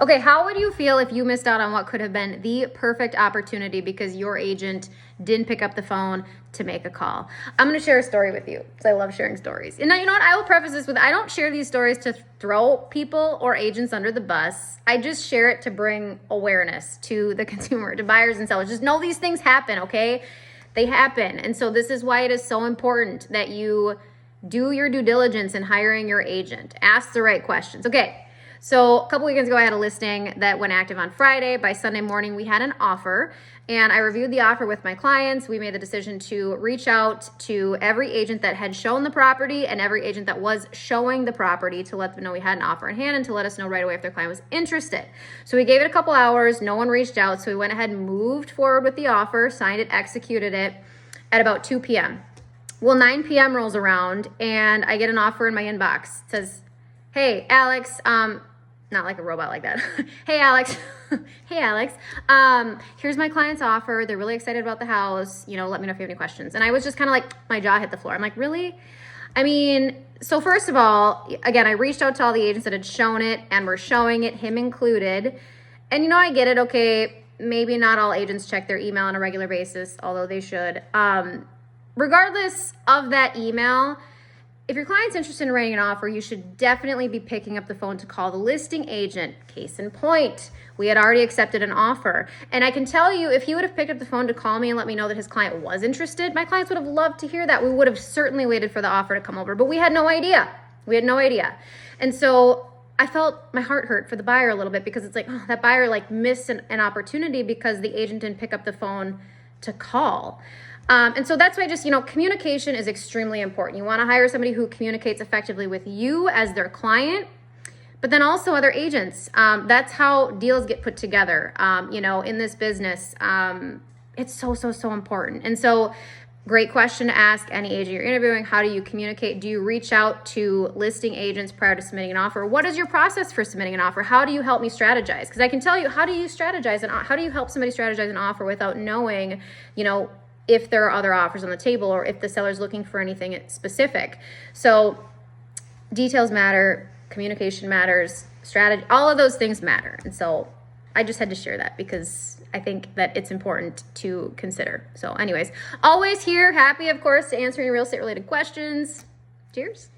Okay, how would you feel if you missed out on what could have been the perfect opportunity because your agent didn't pick up the phone to make a call? I'm going to share a story with you because I love sharing stories. And now, you know what? I will preface this with, I don't share these stories to throw people or agents under the bus. I just share it to bring awareness to the consumer, to buyers and sellers. Just know these things happen, okay? They happen. And so this is why it is so important that you do your due diligence in hiring your agent. Ask the right questions. Okay. So a couple weekends ago, I had a listing that went active on Friday. By Sunday morning, we had an offer, and I reviewed the offer with my clients. We made the decision to reach out to every agent that had shown the property and every agent that was showing the property to let them know we had an offer in hand and to let us know right away if their client was interested. So we gave it a couple hours. No one reached out. So we went ahead and moved forward with the offer, signed it, executed it at about 2 p.m. Well, 9 p.m. rolls around, and I get an offer in my inbox. It says, "Hey, Alex," not like a robot like that. "Hey, Alex." "Hey, Alex. Here's my client's offer. They're really excited about the house. You know, let me know if you have any questions." And I was just kind of like, my jaw hit the floor. I'm like, really? I mean, so first of all, again, I reached out to all the agents that had shown it and were showing it, him included. And, you know, I get it. Okay, maybe not all agents check their email on a regular basis, although they should. Regardless of that email, if your client's interested in writing an offer, you should definitely be picking up the phone to call the listing agent. Case in point, we had already accepted an offer. And I can tell you, if he would have picked up the phone to call me and let me know that his client was interested, my clients would have loved to hear that. We would have certainly waited for the offer to come over, but we had no idea. We had no idea. And so I felt my heart hurt for the buyer a little bit because it's like, oh, that buyer like missed an opportunity because the agent didn't pick up the phone to call. And so that's why just, communication is extremely important. You want to hire somebody who communicates effectively with you as their client, but then also other agents. That's how deals get put together, in this business. It's so important. And so great question to ask any agent you're interviewing. How do you communicate? Do you reach out to listing agents prior to submitting an offer? What is your process for submitting an offer? How do you help me strategize? Because I can tell you, how do you strategize and how do you help somebody strategize an offer without knowing, if there are other offers on the table or if the seller's looking for anything specific. So details matter, communication matters, strategy, all of those things matter. And so I just had to share that because I think that it's important to consider. So anyways, always here, happy, of course, to answer any real estate related questions. Cheers.